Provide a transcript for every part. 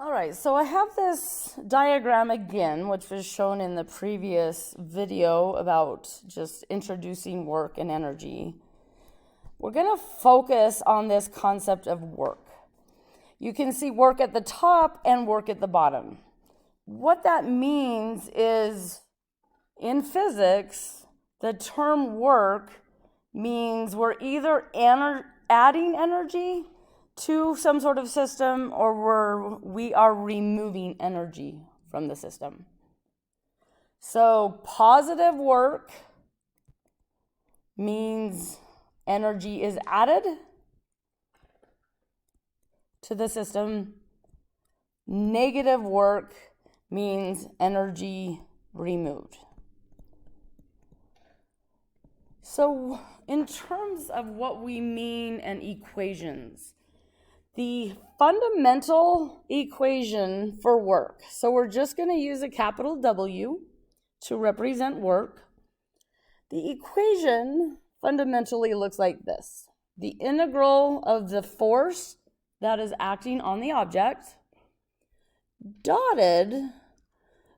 All right, so I have this diagram again, which was shown in the previous video about just introducing work and energy. We're going to focus on this concept of work. You can see work at the top and work at the bottom. What that means is, in physics, the term work means we're either adding energy to some sort of system, or we are removing energy from the system. So positive work means energy is added to the system. Negative work means energy removed. So in terms of what we mean and equations, the fundamental equation for work, so we're just going to use a capital W to represent work. The equation fundamentally looks like this. The integral of the force that is acting on the object dotted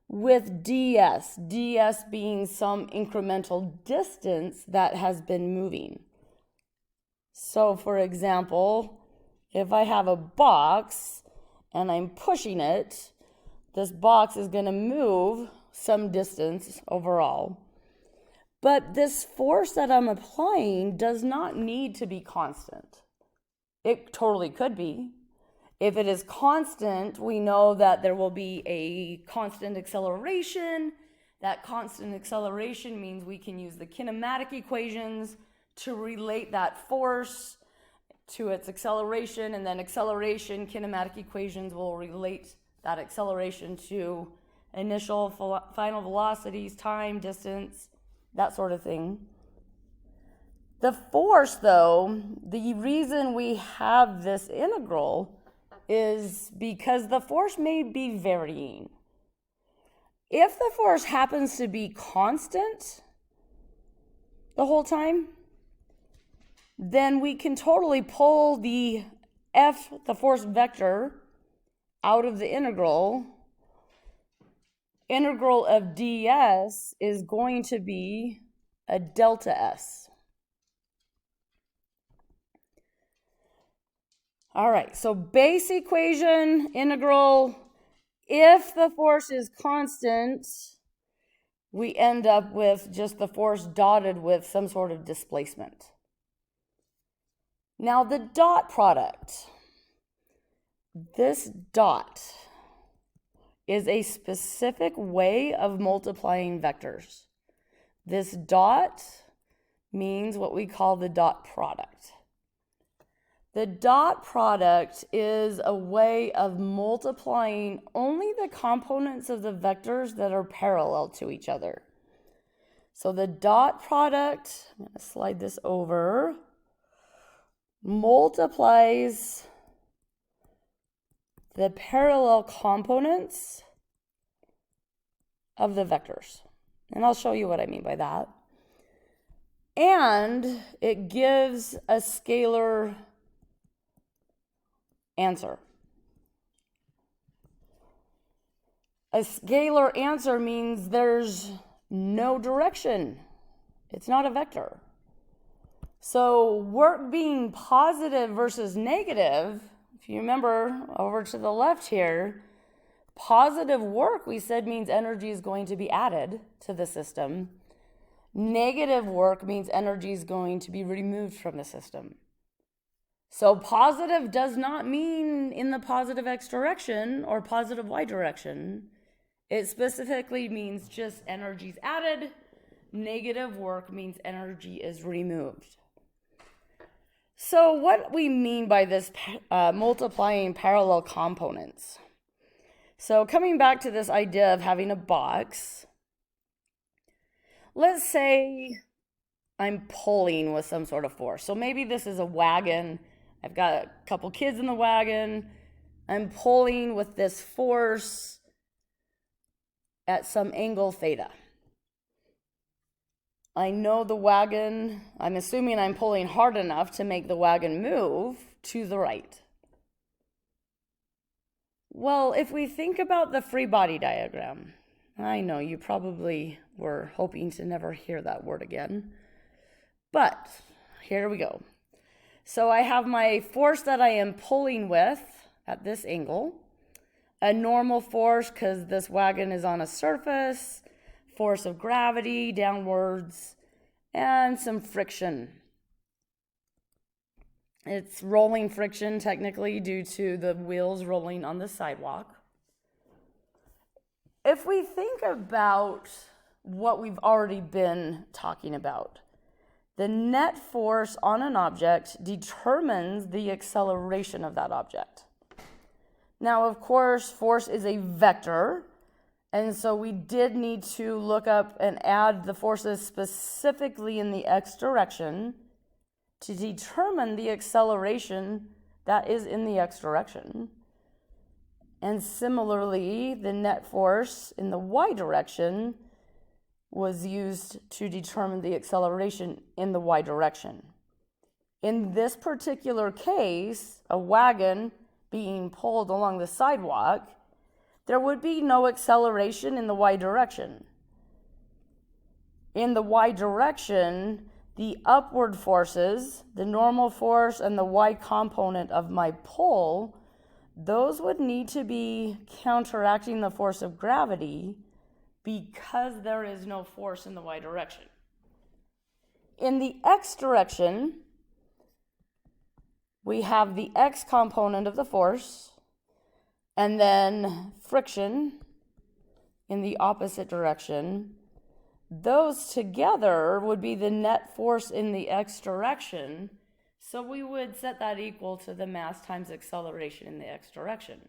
with ds, ds being some incremental distance that has been moving. So for example, if I have a box and I'm pushing it, this box is going to move some distance overall. But this force that I'm applying does not need to be constant. It totally could be. If it is constant, we know that there will be a constant acceleration. That constant acceleration means we can use the kinematic equations to relate that force to its acceleration, and then acceleration kinematic equations will relate that acceleration to initial final velocities, time, distance, that sort of thing. The force, though, the reason we have this integral is because the force may be varying. If the force happens to be constant the whole time, then we can totally pull the force vector, out of the integral. Integral of ds is going to be a delta s. All right, so base equation, integral. If the force is constant, we end up with just the force dotted with some sort of displacement. Now the dot product, this dot is a specific way of multiplying vectors. This dot means what we call the dot product. The dot product is a way of multiplying only the components of the vectors that are parallel to each other. So the dot product, I'm going to slide this over, multiplies the parallel components of the vectors. And I'll show you what I mean by that. And it gives a scalar answer. A scalar answer means there's no direction. It's not a vector. So work being positive versus negative, if you remember over to the left here, positive work we said means energy is going to be added to the system. Negative work means energy is going to be removed from the system. So positive does not mean in the positive x direction or positive y direction. It specifically means just energy is added. Negative work means energy is removed. So what we mean by this multiplying parallel components. So coming back to this idea of having a box, let's say I'm pulling with some sort of force. So maybe this is a wagon. I've got a couple kids in the wagon. I'm pulling with this force at some angle theta. I know the wagon, I'm assuming I'm pulling hard enough to make the wagon move to the right. Well, if we think about the free body diagram, I know you probably were hoping to never hear that word again, but here we go. So I have my force that I am pulling with at this angle, a normal force because this wagon is on a surface, force of gravity downwards, and some friction. It's rolling friction technically due to the wheels rolling on the sidewalk. If we think about what we've already been talking about, the net force on an object determines the acceleration of that object. Now, of course, force is a vector, and so we did need to look up and add the forces specifically in the x direction to determine the acceleration that is in the x direction. And similarly, the net force in the y direction was used to determine the acceleration in the y direction. In this particular case, a wagon being pulled along the sidewalk, there would be no acceleration in the y direction. In the y direction, the upward forces, the normal force and the y component of my pull, those would need to be counteracting the force of gravity because there is no force in the y direction. In the x direction, we have the x component of the force and then friction in the opposite direction. Those together would be the net force in the x direction. So we would set that equal to the mass times acceleration in the x direction.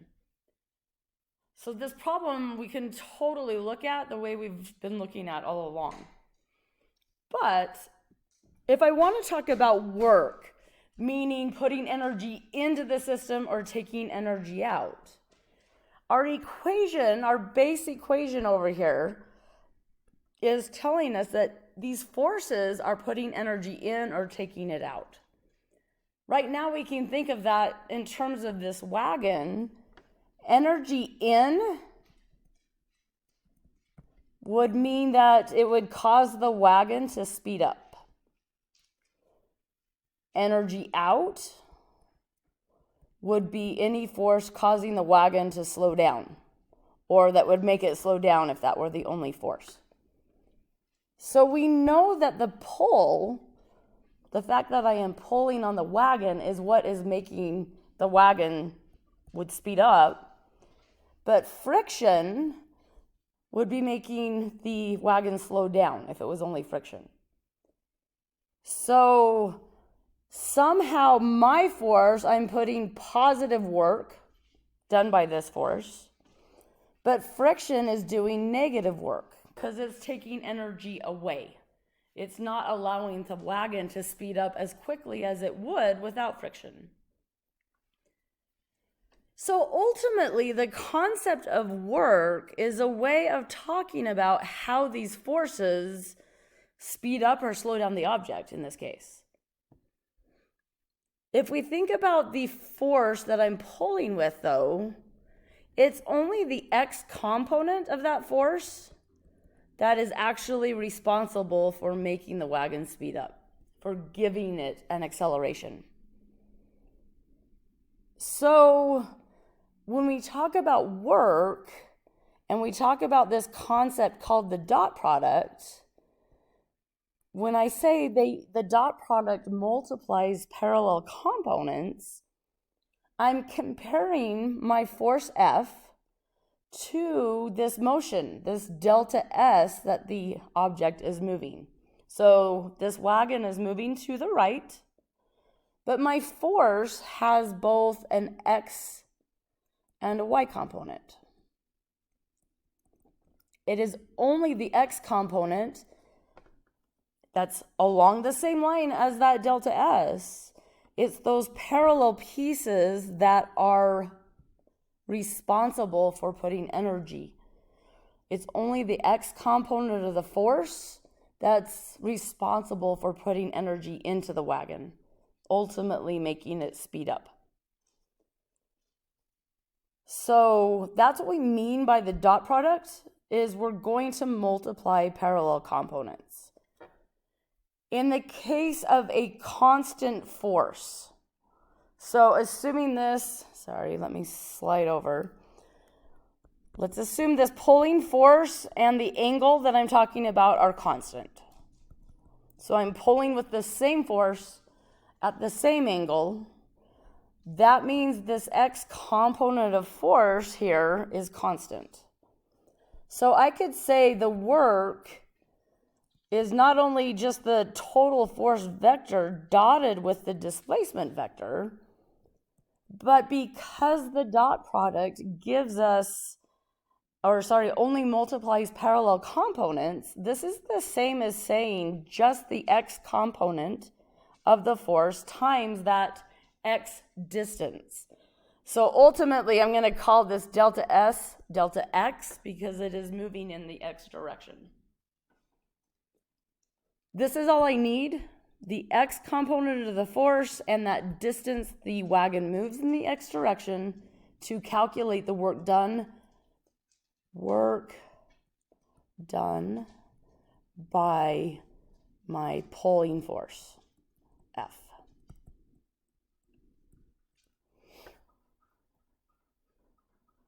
So this problem we can totally look at the way we've been looking at all along. But if I want to talk about work, meaning putting energy into the system or taking energy out, our equation, our base equation over here, is telling us that these forces are putting energy in or taking it out. Right now we can think of that in terms of this wagon. Energy in would mean that it would cause the wagon to speed up. Energy out would be any force causing the wagon to slow down, or that would make it slow down if that were the only force. So we know that the pull, the fact that I am pulling on the wagon, is what is making the wagon would speed up. But friction would be making the wagon slow down if it was only friction. So somehow my force, I'm putting positive work done by this force, but friction is doing negative work because it's taking energy away. It's not allowing the wagon to speed up as quickly as it would without friction. So ultimately, the concept of work is a way of talking about how these forces speed up or slow down the object in this case. If we think about the force that I'm pulling with, though, it's only the x component of that force that is actually responsible for making the wagon speed up, for giving it an acceleration. So when we talk about work and we talk about this concept called the dot product, when I say the dot product multiplies parallel components, I'm comparing my force F to this motion, this delta S that the object is moving. So this wagon is moving to the right, but my force has both an X and a Y component. It is only the X component that's along the same line as that delta S. It's those parallel pieces that are responsible for putting energy. It's only the X component of the force that's responsible for putting energy into the wagon, ultimately making it speed up. So that's what we mean by the dot product, is we're going to multiply parallel components. In the case of a constant force, so assuming this, sorry, let me slide over. Let's assume this pulling force and the angle that I'm talking about are constant. So I'm pulling with the same force at the same angle. That means this x component of force here is constant. So I could say the work is not only just the total force vector dotted with the displacement vector, but because the dot product gives us, only multiplies parallel components, this is the same as saying just the x component of the force times that x distance. So ultimately, I'm going to call this delta S delta x because it is moving in the x direction. This is all I need, the x component of the force and that distance the wagon moves in the x direction to calculate the work done by my pulling force, F.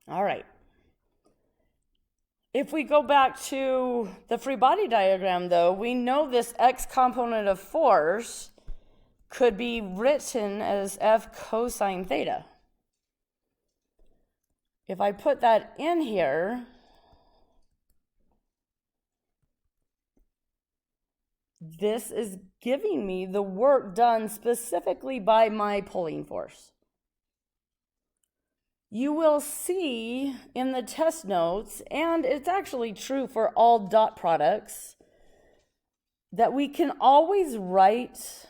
All right. If we go back to the free body diagram, though, we know this x component of force could be written as F cosine theta. If I put that in here, this is giving me the work done specifically by my pulling force. You will see in the test notes, and it's actually true for all dot products, that we can always write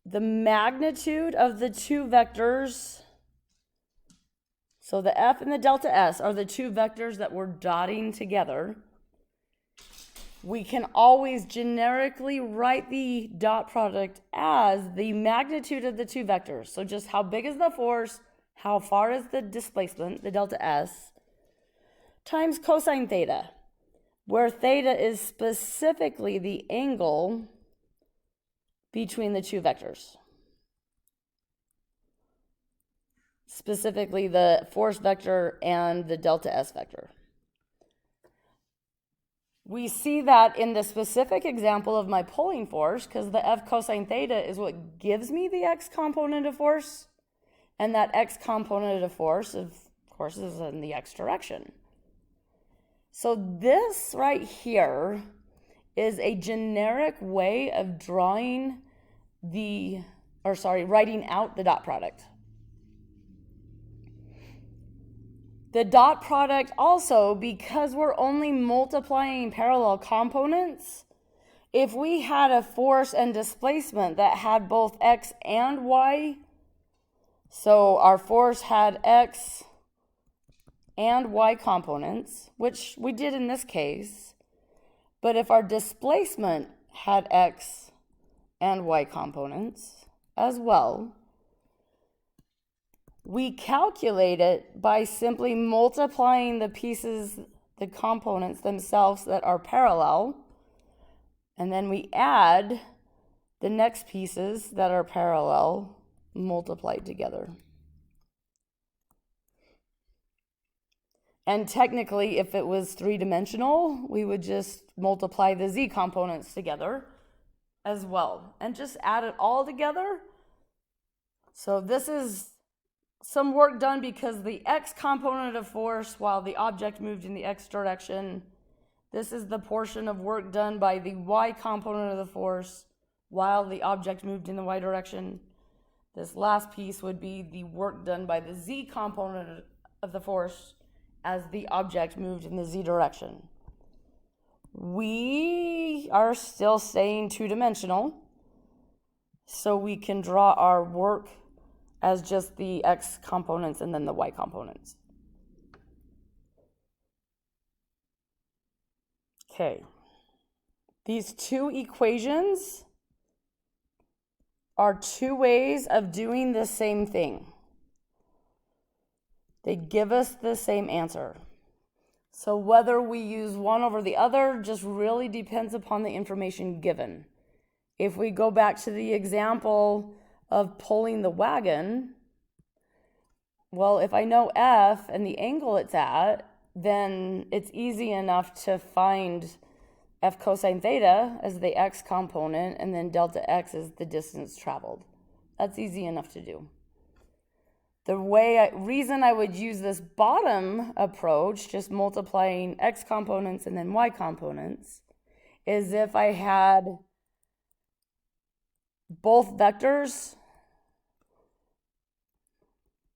the magnitude of the two vectors. So the F and the delta S are the two vectors that we're dotting together. We can always generically write the dot product as the magnitude of the two vectors. So just how big is the force, how far is the displacement, the delta S, times cosine theta, where theta is specifically the angle between the two vectors. Specifically the force vector and the delta S vector. We see that in the specific example of my pulling force, because the F cosine theta is what gives me the x component of force, and that x component of force, of course, is in the x direction. So this right here is a generic way of writing out the dot product. The dot product also, because we're only multiplying parallel components, if we had a force and displacement that had both x and y, so our force had x and y components, which we did in this case, but if our displacement had x and y components as well, we calculate it by simply multiplying the pieces, the components themselves that are parallel, and then we add the next pieces that are parallel multiplied together. And technically, if it was three-dimensional, we would just multiply the z components together as well and just add it all together. So this is some work done because the x component of force, while the object moved in the x direction, this is the portion of work done by the y component of the force while the object moved in the y direction. This last piece would be the work done by the z component of the force as the object moved in the z direction. We are still staying two-dimensional, so we can draw our work as just the x components and then the y components. Okay, these two equations are two ways of doing the same thing. They give us the same answer. So whether we use one over the other just really depends upon the information given. If we go back to the example of pulling the wagon, well, if I know F and the angle it's at, then it's easy enough to find F cosine theta as the x component and then delta x is the distance traveled. That's easy enough to do. The reason I would use this bottom approach, just multiplying x components and then y components, is if I had both vectors,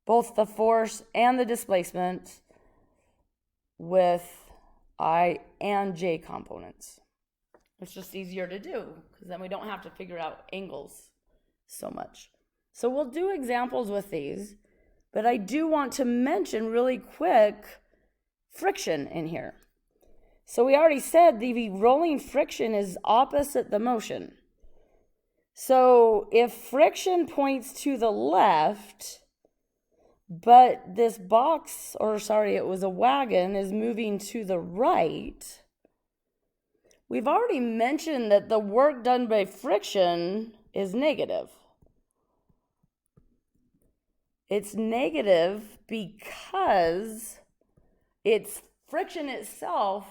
both the force and the displacement with I and j components. It's just easier to do because then we don't have to figure out angles so much. So we'll do examples with these, but I do want to mention really quick friction in here. So we already said the rolling friction is opposite the motion. So if friction points to the left, but this box, or sorry, it was a wagon, is moving to the right, we've already mentioned that the work done by friction is negative. It's negative because it's friction itself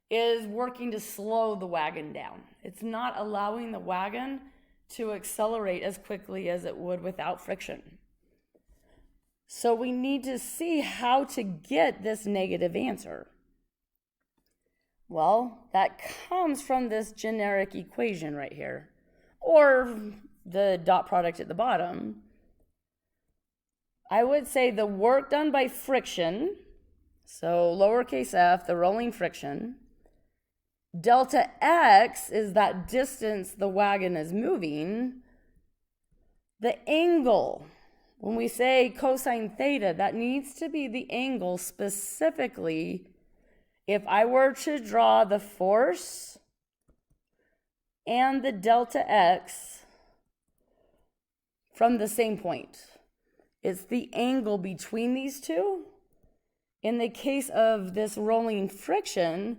is working to slow the wagon down. It's not allowing the wagon to accelerate as quickly as it would without friction. So we need to see how to get this negative answer. Well, that comes from this generic equation right here, or the dot product at the bottom. I would say the work done by friction, so lowercase f, the rolling friction, delta x is that distance the wagon is moving. The angle, when we say cosine theta, that needs to be the angle specifically if I were to draw the force and the delta x from the same point. It's the angle between these two. In the case of this rolling friction,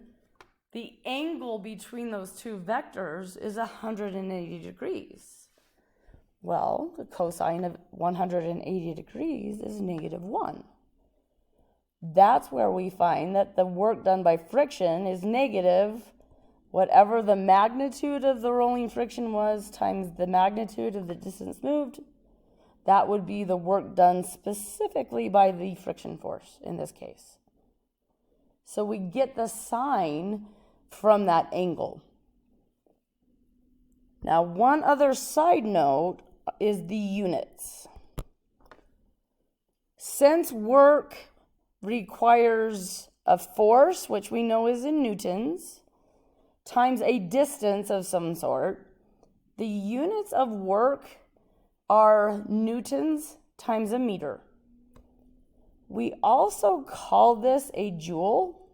the angle between those two vectors is 180 degrees. Well, the cosine of 180 degrees is -1. That's where we find that the work done by friction is negative whatever the magnitude of the rolling friction was times the magnitude of the distance moved. That would be the work done specifically by the friction force in this case. So we get the sign from that angle. Now, one other side note is the units. Since work requires a force, which we know is in newtons, times a distance of some sort, the units of work are newtons times a meter. We also call this a joule.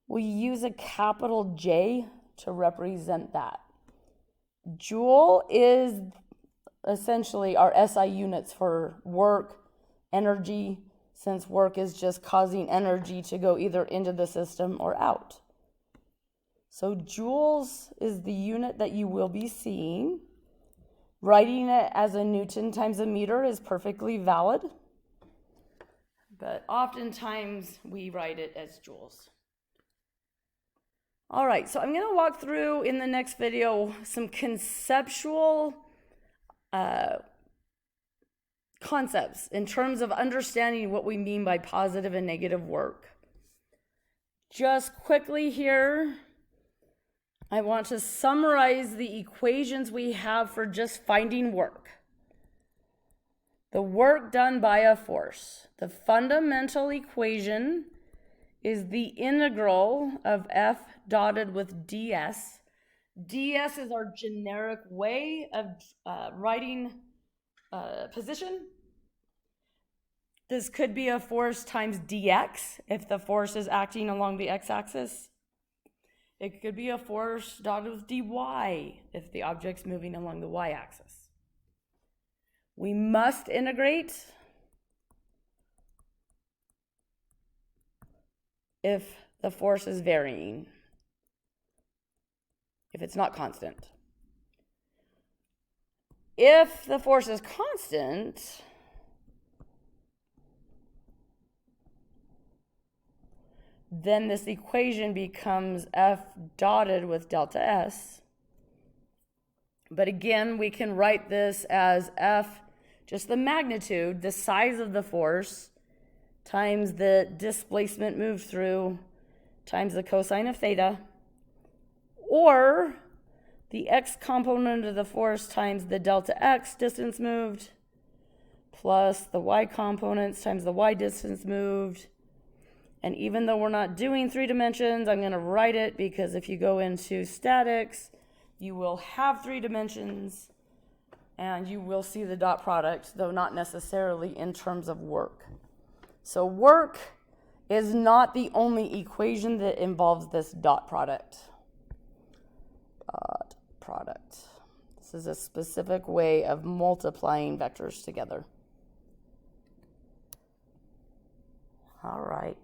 We use a capital J to represent that. Joule is essentially our SI units for work, energy, since work is just causing energy to go either into the system or out. So joules is the unit that you will be seeing. Writing it as a newton times a meter is perfectly valid, but oftentimes we write it as joules. All right, so I'm going to walk through in the next video some conceptual concepts in terms of understanding what we mean by positive and negative work. Just quickly here, I want to summarize the equations we have for just finding work. The work done by a force. The fundamental equation is the integral of F dotted with ds. ds is our generic way of writing position. This could be a force times dx if the force is acting along the x-axis. It could be a force dotted with dy if the object's moving along the y-axis. We must integrate if the force is varying, if it's not constant. If the force is constant, then this equation becomes F dotted with delta S. But again, we can write this as F, just the magnitude, the size of the force, times the displacement moved through, times the cosine of theta, or the x component of the force times the delta x distance moved, plus the y components times the y distance moved. And even though we're not doing 3 dimensions, I'm going to write it because if you go into statics, you will have 3 dimensions and you will see the dot product, though not necessarily in terms of work. So work is not the only equation that involves this dot product. Dot product. This is a specific way of multiplying vectors together. All right.